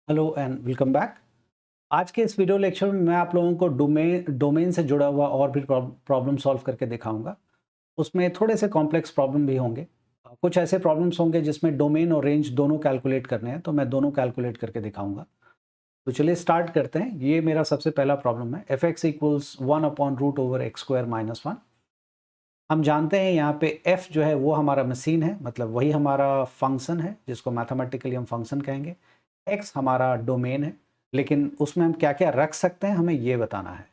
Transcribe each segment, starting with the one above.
Hello and welcome back. आज के इस वीडियो लेक्चर में मैं आप लोगों को डोमेन से जुड़ा हुआ और भी प्रॉब्लम सॉल्व करके दिखाऊंगा। उसमें थोड़े से कॉम्प्लेक्स प्रॉब्लम भी होंगे। कुछ ऐसे प्रॉब्लम्स होंगे जिसमें डोमेन और रेंज दोनों कैलकुलेट करने हैं, तो मैं दोनों कैलकुलेट करके दिखाऊंगा। तो चलिए स्टार्ट करते हैं। ये मेरा सबसे पहला प्रॉब्लम है, एफ एक्स इक्वल्स 1/√x²-1। हम जानते हैं यहाँ पे f जो है वो हमारा मशीन है, मतलब वही हमारा फंक्शन है जिसको मैथमेटिकली हम फंक्शन कहेंगे। x हमारा डोमेन है, लेकिन उसमें हम क्या क्या रख सकते हैं हमें ये बताना है।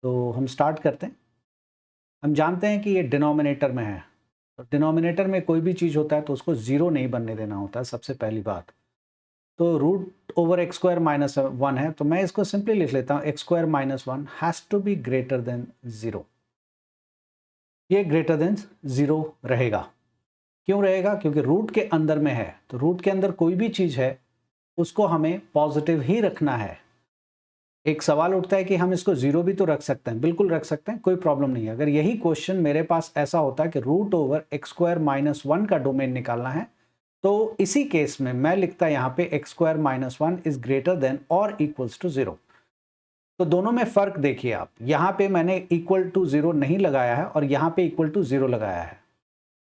तो हम स्टार्ट करते हैं। हम जानते हैं कि ये डिनोमिनेटर में है, तो डिनोमिनेटर में कोई भी चीज़ होता है तो उसको ज़ीरो नहीं बनने देना होता है, सबसे पहली बात। तो √x² - 1 है, तो मैं इसको सिंपली लिख लेता हूँ, x² - 1 has to be greater than 0। ये ग्रेटर देन 0 रहेगा। क्यों रहेगा? क्योंकि रूट के अंदर में है, तो रूट के अंदर कोई भी चीज़ है उसको हमें पॉजिटिव ही रखना है। एक सवाल उठता है कि हम इसको ज़ीरो भी तो रख सकते हैं। बिल्कुल रख सकते हैं, कोई प्रॉब्लम नहीं है। अगर यही क्वेश्चन मेरे पास ऐसा होता है कि √x² - 1 का डोमेन निकालना है, तो इसी केस में मैं लिखता यहाँ पे x² - 1 इज ग्रेटर देन और इक्वल्स टू 0। तो दोनों में फ़र्क देखिए आप, यहाँ पे मैंने इक्वल टू 0 नहीं लगाया है और यहाँ पे इक्वल टू 0 लगाया है।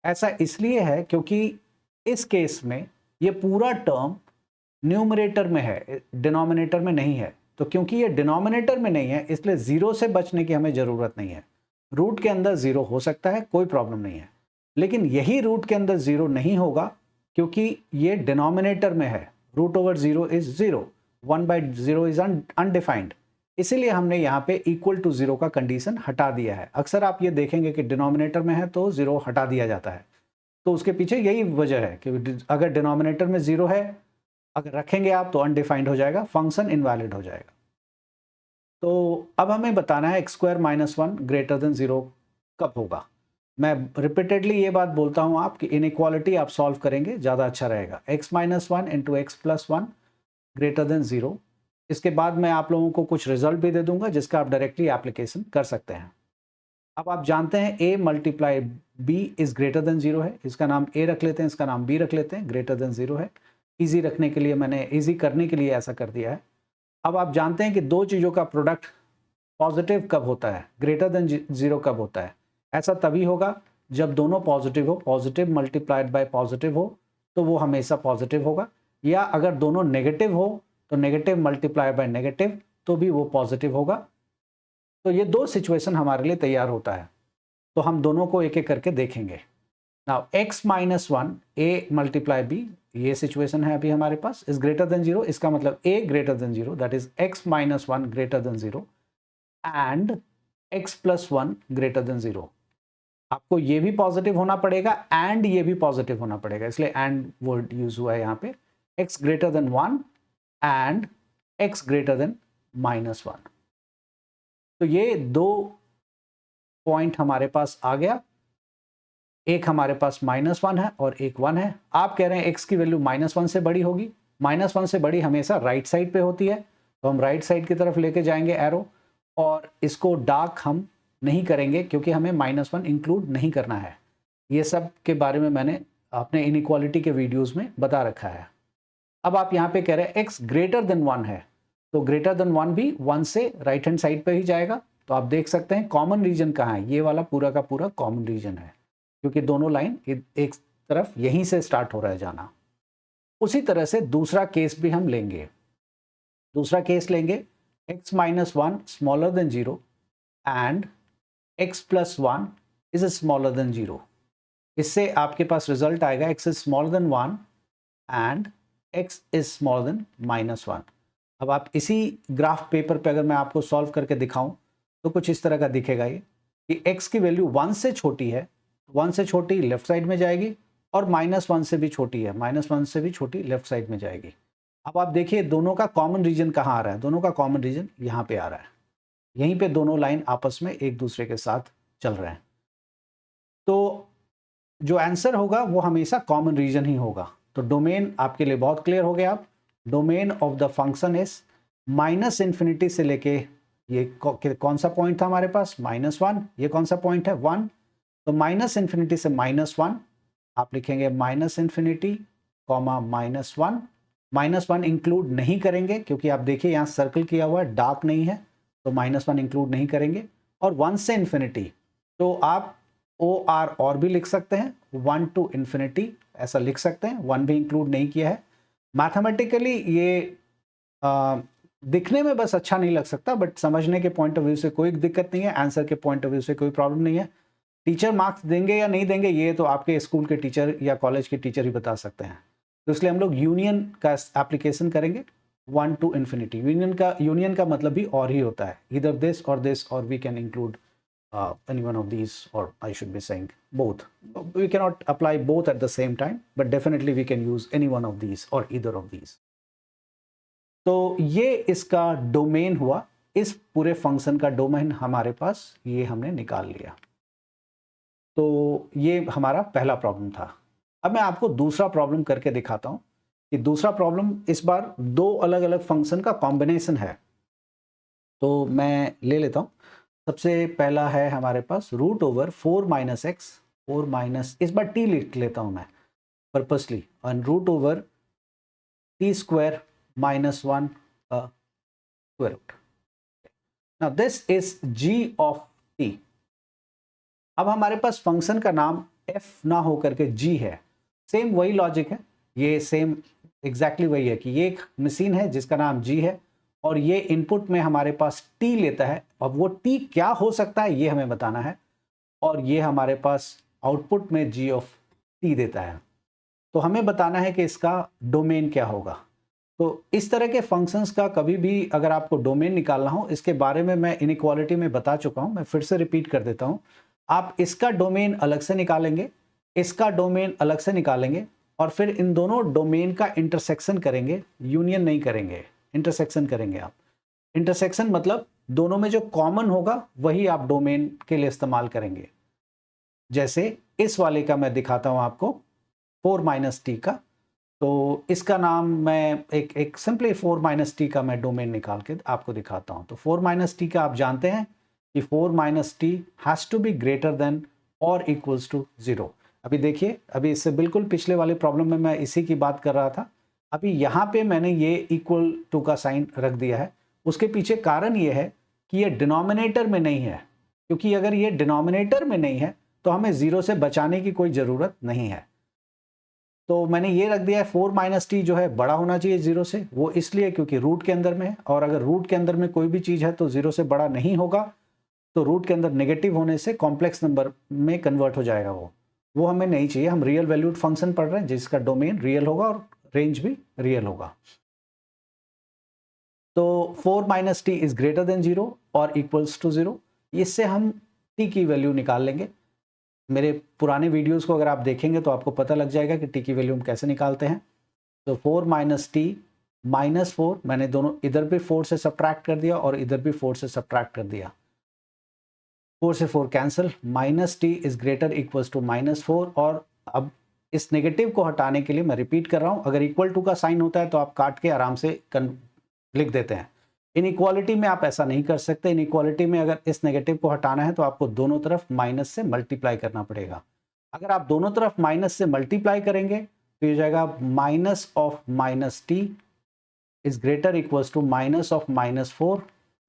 ऐसा इसलिए है क्योंकि इस केस में ये पूरा टर्म न्यूमरेटर में है, डिनोमिनेटर में नहीं है। तो क्योंकि ये डिनोमिनेटर में नहीं है, इसलिए ज़ीरो से बचने की हमें ज़रूरत नहीं है। रूट के अंदर ज़ीरो हो सकता है, कोई प्रॉब्लम नहीं है, लेकिन यही रूट के अंदर ज़ीरो नहीं होगा क्योंकि ये डिनोमिनेटर में है। √0 इज़ 0, 1/0 इज़ अनडिफाइंड। इसीलिए हमने यहाँ पे इक्वल टू 0 का कंडीशन हटा दिया है। अक्सर आप ये देखेंगे कि डिनोमिनेटर में है तो 0 हटा दिया जाता है, तो उसके पीछे यही वजह है कि अगर डिनोमिनेटर में 0 है, अगर रखेंगे आप तो अनडिफाइंड हो जाएगा, फंक्शन इनवैलिड हो जाएगा। तो अब हमें बताना है x² - 1 ग्रेटर देन 0 कब होगा। मैं रिपीटेडली ये बात बोलता हूँ आप कि इनइक्वालिटी आप सॉल्व करेंगे ज़्यादा अच्छा रहेगा। x - 1 into x+1 greater than 0। इसके बाद मैं आप लोगों को कुछ रिजल्ट भी दे दूंगा जिसका आप डायरेक्टली एप्लीकेशन कर सकते हैं। अब आप जानते हैं a multiply b is greater than 0 है। इसका नाम a रख लेते हैं, इसका नाम b रख लेते हैं, ग्रेटर देन 0 है। इजी रखने के लिए मैंने इजी करने के लिए ऐसा कर दिया है। अब आप जानते हैं कि दो चीज़ों का प्रोडक्ट पॉजिटिव कब होता है, ग्रेटर देन 0 कब होता है। ऐसा तभी होगा जब दोनों पॉजिटिव हो, पॉजिटिव मल्टीप्लाइड बाय पॉजिटिव हो तो वो हमेशा पॉजिटिव होगा, या अगर दोनों नेगेटिव हो तो नेगेटिव मल्टीप्लाई बाय नेगेटिव तो भी वो पॉजिटिव होगा। तो ये दो सिचुएशन हमारे लिए तैयार होता है, तो हम दोनों को एक एक करके देखेंगे। Now x - 1 a multiply b, ये सिचुएशन है अभी हमारे पास, इज ग्रेटर देन 0। इसका मतलब a greater than 0, that is x - 1 greater than 0 and x+1 greater than 0। आपको ये भी पॉजिटिव होना पड़ेगा एंड ये भी पॉजिटिव होना पड़ेगा, इसलिए एंड वर्ड यूज हुआ है यहाँ पे। x greater than 1 and x greater than -1। तो ये दो पॉइंट हमारे पास आ गया। एक हमारे पास -1 है और एक 1 है। आप कह रहे हैं x की वैल्यू -1 से बड़ी होगी। -1 से बड़ी हमेशा राइट साइड पे होती है, तो हम राइट साइड की तरफ लेके जाएंगे एरो, और इसको डार्क हम नहीं करेंगे क्योंकि हमें -1 इंक्लूड नहीं करना है। ये सब के बारे में मैंने अपने इनइक्वालिटी के वीडियोस में बता रखा है। अब आप यहाँ पे कह रहे हैं x ग्रेटर देन 1 है, तो ग्रेटर देन 1 भी 1 से राइट हैंड साइड पे ही जाएगा। तो आप देख सकते हैं कॉमन रीजन कहाँ है, ये वाला पूरा का पूरा कॉमन रीजन है, क्योंकि दोनों लाइन एक तरफ यहीं से स्टार्ट हो रहा है जाना। उसी तरह से दूसरा केस भी हम लेंगे। दूसरा केस लेंगे, x - 1 smaller than 0 and x+1 is smaller than 0। इससे आपके पास रिजल्ट आएगा x is smaller than 1 and x is smaller than -1। अब आप इसी ग्राफ पेपर पे अगर मैं आपको सॉल्व करके दिखाऊं तो कुछ इस तरह का दिखेगा ये, कि x की वैल्यू 1 से छोटी है, 1 से छोटी लेफ्ट साइड में जाएगी, और -1 से भी छोटी है, -1 से भी छोटी लेफ्ट साइड में जाएगी। अब आप देखिए दोनों का कॉमन रीजन कहाँ आ रहा है, दोनों का कॉमन रीजन यहाँ पे आ रहा है। यहीं पे दोनों लाइन आपस में एक दूसरे के साथ चल रहे हैं, तो जो आंसर होगा वो हमेशा कॉमन रीजन ही होगा। तो डोमेन आपके लिए बहुत क्लियर हो गया। आप domain of the function is -infinity से लेके, ये कौन सा पॉइंट था हमारे पास, -1, ये कौन सा पॉइंट है, 1। तो -इन्फिनिटी से -1 आप लिखेंगे -इन्फिनिटी, -1, -1 इंक्लूड नहीं करेंगे क्योंकि आप देखिए यहाँ सर्कल किया हुआ है, डार्क नहीं है, तो -1 इंक्लूड नहीं करेंगे। और 1 से इन्फिनिटी तो आप OR और भी लिख सकते हैं, 1 टू इन्फिनिटी ऐसा लिख सकते हैं, 1 भी इंक्लूड नहीं किया है। मैथमेटिकली ये दिखने में बस अच्छा नहीं लग सकता, बट समझने के पॉइंट ऑफ व्यू से कोई दिक्कत नहीं है, आंसर के पॉइंट ऑफ व्यू से कोई प्रॉब्लम नहीं है। टीचर मार्क्स देंगे या नहीं देंगे ये तो आपके स्कूल के टीचर या कॉलेज के टीचर ही बता सकते हैं। तो इसलिए हम लोग यूनियन का एप्लीकेशन करेंगे, 1 टू इन्फिनिटी। यूनियन का मतलब भी और ही होता है, इधर दिस और we can include any one of these, or I should be saying both. We cannot apply both at the same time, but definitely we can use any one of these or either of these. तो ये इसका domain हुआ, इस पूरे function का domain हमारे पास ये हमने निकाल लिया। तो ये हमारा पहला प्रॉब्लम था। अब मैं आपको दूसरा प्रॉब्लम करके दिखाता हूं कि दूसरा प्रॉब्लम इस बार दो अलग अलग फंक्शन का कॉम्बिनेशन है। तो मैं ले लेता हूं। सबसे पहला है हमारे पास √4 - x, 4 माइनस, इस बार t लिख लेता हूं मैं पर्पसली, और √t² -1 का square root. Now this is g of t। अब हमारे पास फंक्शन का नाम f ना हो करके g है। सेम वही लॉजिक है, ये सेम एग्जैक्टली वही है कि ये एक मशीन है जिसका नाम g है और ये इनपुट में हमारे पास t लेता है। अब वो t क्या हो सकता है ये हमें बताना है, और ये हमारे पास आउटपुट में g ऑफ t देता है। तो हमें बताना है कि इसका डोमेन क्या होगा। तो इस तरह के फंक्शंस का कभी भी अगर आपको डोमेन निकालना हो, इसके बारे में मैं इनइक्वालिटी में बता चुका हूं, मैं फिर से रिपीट कर देता हूं। आप इसका डोमेन अलग से निकालेंगे, इसका डोमेन अलग से निकालेंगे, और फिर इन दोनों डोमेन का इंटरसेक्शन करेंगे, यूनियन नहीं करेंगे, इंटरसेक्शन करेंगे आप। इंटरसेक्शन मतलब दोनों में जो कॉमन होगा वही आप डोमेन के लिए इस्तेमाल करेंगे। जैसे इस वाले का मैं दिखाता हूं आपको, 4 - t का। तो इसका नाम मैं एक सिंपली 4 - t का मैं डोमेन निकाल के आपको दिखाता हूं। तो 4 - t का आप जानते हैं कि 4 - t has to be greater than और इक्वल्स टू 0। अभी देखिए, अभी इससे बिल्कुल पिछले वाले प्रॉब्लम में मैं इसी की बात कर रहा था। अभी यहाँ पे मैंने ये इक्वल टू का साइन रख दिया है। उसके पीछे कारण ये है कि ये डिनोमिनेटर में नहीं है, क्योंकि अगर ये डिनोमिनेटर में नहीं है तो हमें 0 से बचाने की कोई ज़रूरत नहीं है। तो मैंने ये रख दिया है 4 - t जो है बड़ा होना चाहिए 0 से, वो इसलिए क्योंकि रूट के अंदर में है, और अगर रूट के अंदर में कोई भी चीज़ है तो 0 से बड़ा नहीं होगा, तो रूट के अंदर नेगेटिव होने से कॉम्प्लेक्स नंबर में कन्वर्ट हो जाएगा। वो हमें नहीं चाहिए। हम रियल वैल्यूड फंक्शन पढ़ रहे हैं जिसका डोमेन रियल होगा और रेंज भी रियल होगा। तो 4 - t इज ग्रेटर देन 0 और इक्वल्स टू 0। इससे हम t की वैल्यू निकाल लेंगे। मेरे पुराने वीडियोस को अगर आप देखेंगे तो आपको पता लग जाएगा कि t की वैल्यू हम कैसे निकालते हैं। तो 4 - t -4, मैंने दोनों इधर भी 4 से सब्ट्रैक्ट कर दिया और इधर भी 4 से सब्ट्रैक्ट कर दिया। 4 से 4 cancel, -t is greater equals to -4। और अब इस नेगेटिव को हटाने के लिए मैं रिपीट कर रहा हूं, अगर इक्वल टू का साइन होता है तो आप काट के आराम से लिख देते हैं। इनइक्वालिटी में आप ऐसा नहीं कर सकते। इनइक्वालिटी में अगर इस नेगेटिव को हटाना है तो आपको दोनों तरफ माइनस से मल्टीप्लाई करना पड़ेगा। अगर आप दोनों तरफ माइनस से मल्टीप्लाई करेंगे तो ये जाएगा -(-t) is greater equals to -(-4).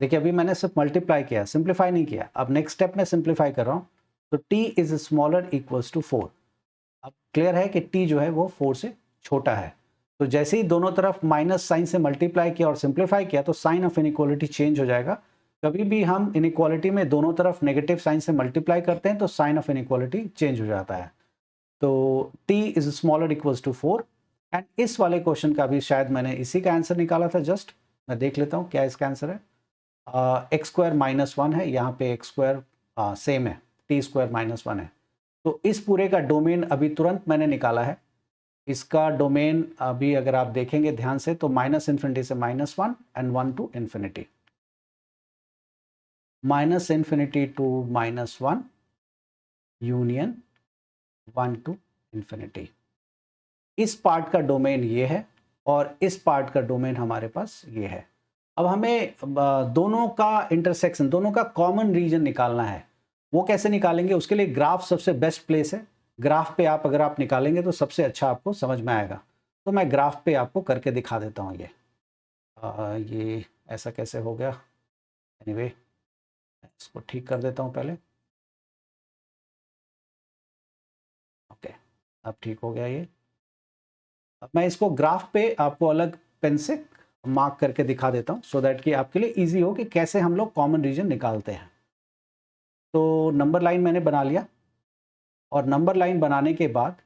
देखिए अभी मैंने सिर्फ मल्टीप्लाई किया, सिंप्लीफाई नहीं किया। अब नेक्स्ट स्टेप में सिंप्लीफाई कर रहा हूं, तो t is smaller equals to 4। अब क्लियर है कि t जो है वो 4 से छोटा है। तो जैसे ही दोनों तरफ माइनस साइन से मल्टीप्लाई किया और सिंप्लीफाई किया तो साइन ऑफ इनइक्वालिटी चेंज हो जाएगा। कभी भी हम इनइक्वालिटी में दोनों तरफ नेगेटिव साइन से मल्टीप्लाई करते हैं तो साइन ऑफ इनइक्वालिटी चेंज हो जाता है। तो t is smaller equals to 4। And इस वाले क्वेश्चन का भी शायद मैंने इसी का आंसर निकाला था। जस्ट मैं देख लेता हूँ क्या इसका आंसर है। x² -1 है, यहाँ पे x² सेम है, t² -1 है। तो इस पूरे का डोमेन अभी तुरंत मैंने निकाला है। इसका डोमेन अभी अगर आप देखेंगे ध्यान से तो -∞ से -1 and 1 to infinity, -∞ to -1 union 1 to infinity. इस पार्ट का डोमेन ये है और इस पार्ट का डोमेन हमारे पास ये है। अब हमें दोनों का इंटरसेक्शन, दोनों का कॉमन रीजन निकालना है। वो कैसे निकालेंगे, उसके लिए ग्राफ सबसे बेस्ट प्लेस है। ग्राफ पे अगर आप निकालेंगे तो सबसे अच्छा आपको समझ में आएगा। तो मैं ग्राफ पे आपको करके दिखा देता हूँ ये ऐसा कैसे हो गया। एनीवे इसको ठीक कर देता हूँ पहले। ओके, अब ठीक हो गया ये। अब मैं इसको ग्राफ पे आपको अलग पेन से मार्क करके दिखा देता हूँ सो दैट कि आपके लिए इजी हो कि कैसे हम लोग कॉमन रीजन निकालते हैं। तो नंबर लाइन मैंने बना लिया और नंबर लाइन बनाने के बाद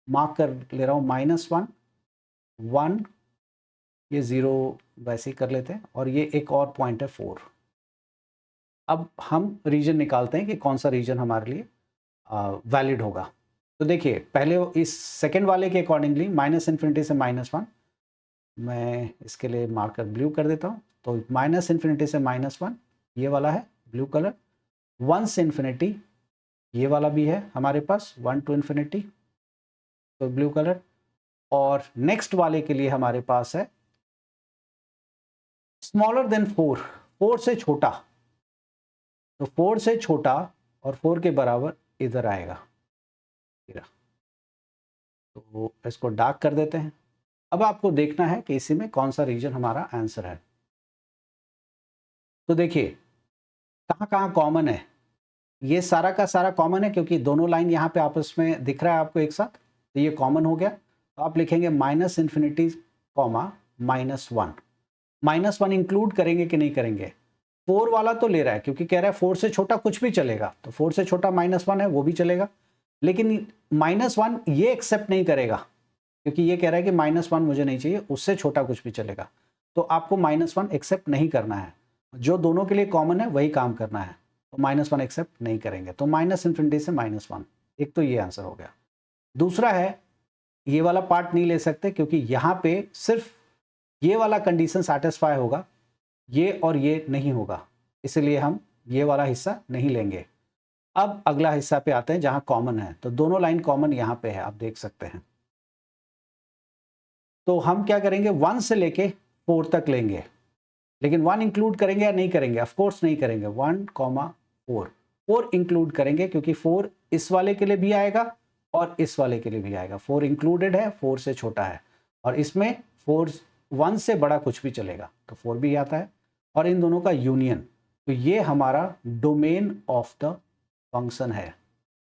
मार्क कर ले रहा हूँ -1, 1, ये 0 वैसे ही कर लेते हैं और ये एक और पॉइंट है 4। अब हम रीजन निकालते हैं कि कौन सा रीजन हमारे लिए वैलिड होगा। तो देखिए पहले इस सेकेंड वाले के अकॉर्डिंगली -∞ से -1 मैं इसके लिए मार्कर ब्लू कर देता हूँ। तो -∞ से -1 ये वाला है ब्लू कलर, 1 से इन्फिनिटी ये वाला भी है हमारे पास, 1 to इन्फिनिटी तो ब्लू कलर। और नेक्स्ट वाले के लिए हमारे पास है स्मॉलर देन 4, 4 से छोटा, तो 4 से छोटा और 4 के बराबर इधर आएगा। तो इसको डार्क कर देते हैं। अब आपको देखना है कि इसी में कौन सा रीजन हमारा आंसर है। तो देखिए कहाँ कहाँ कॉमन है, ये सारा का सारा कॉमन है क्योंकि दोनों लाइन यहाँ पे आपस में दिख रहा है आपको एक साथ, तो ये कॉमन हो गया। तो आप लिखेंगे -∞, -1। -1 इंक्लूड करेंगे कि नहीं करेंगे? 4 वाला तो ले रहा है क्योंकि कह रहा है 4 से छोटा कुछ भी चलेगा, तो 4 से छोटा -1 है वो भी चलेगा, लेकिन -1 ये एक्सेप्ट नहीं करेगा क्योंकि ये कह रहा है कि -1 मुझे नहीं चाहिए, उससे छोटा कुछ भी चलेगा। तो आपको -1 एक्सेप्ट नहीं करना है, जो दोनों के लिए कॉमन है वही काम करना है। तो -1 एक्सेप्ट नहीं करेंगे, तो -∞ से -1, एक तो ये आंसर हो गया। दूसरा है ये वाला पार्ट नहीं ले सकते क्योंकि यहाँ पे सिर्फ ये वाला कंडीशन सेटिस्फाई होगा, ये और ये नहीं होगा, इसलिए हम ये वाला हिस्सा नहीं लेंगे। अब अगला हिस्सा पे आते हैं जहां कॉमन है, तो दोनों लाइन कॉमन यहां पे है, आप देख सकते हैं। तो हम क्या करेंगे, 1 से लेके 4 तक लेंगे, लेकिन 1 इंक्लूड करेंगे या नहीं करेंगे? ऑफ कोर्स नहीं करेंगे। 1, 4, 4 इंक्लूड करेंगे क्योंकि 4 इस वाले के लिए भी आएगा और इस वाले के लिए भी आएगा। 4 इंक्लूडेड है, 4 से छोटा है, और इसमें 4 1 से बड़ा कुछ भी चलेगा, तो 4 भी आता है, और इन दोनों का यूनियन, तो ये हमारा डोमेन ऑफ द फंक्शन है।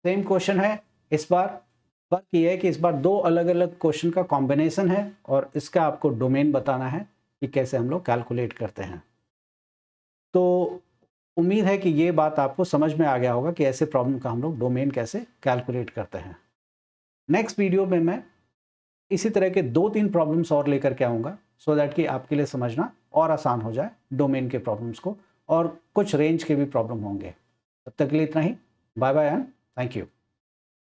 सेम क्वेश्चन है इस बार, फर्क ये है कि इस बार दो अलग अलग क्वेश्चन का कॉम्बिनेशन है और इसका आपको डोमेन बताना है कि कैसे हम लोग कैलकुलेट करते हैं। तो उम्मीद है कि ये बात आपको समझ में आ गया होगा कि ऐसे प्रॉब्लम का हम लोग डोमेन कैसे कैलकुलेट करते हैं। नेक्स्ट वीडियो में मैं इसी तरह के 2-3 प्रॉब्लम्स और लेकर के आऊँगा सो दैट कि आपके लिए समझना और आसान हो जाए डोमेन के प्रॉब्लम्स को, और कुछ रेंज के भी प्रॉब्लम होंगे। तब तक के लिए इतना ही। Bye bye and thank you.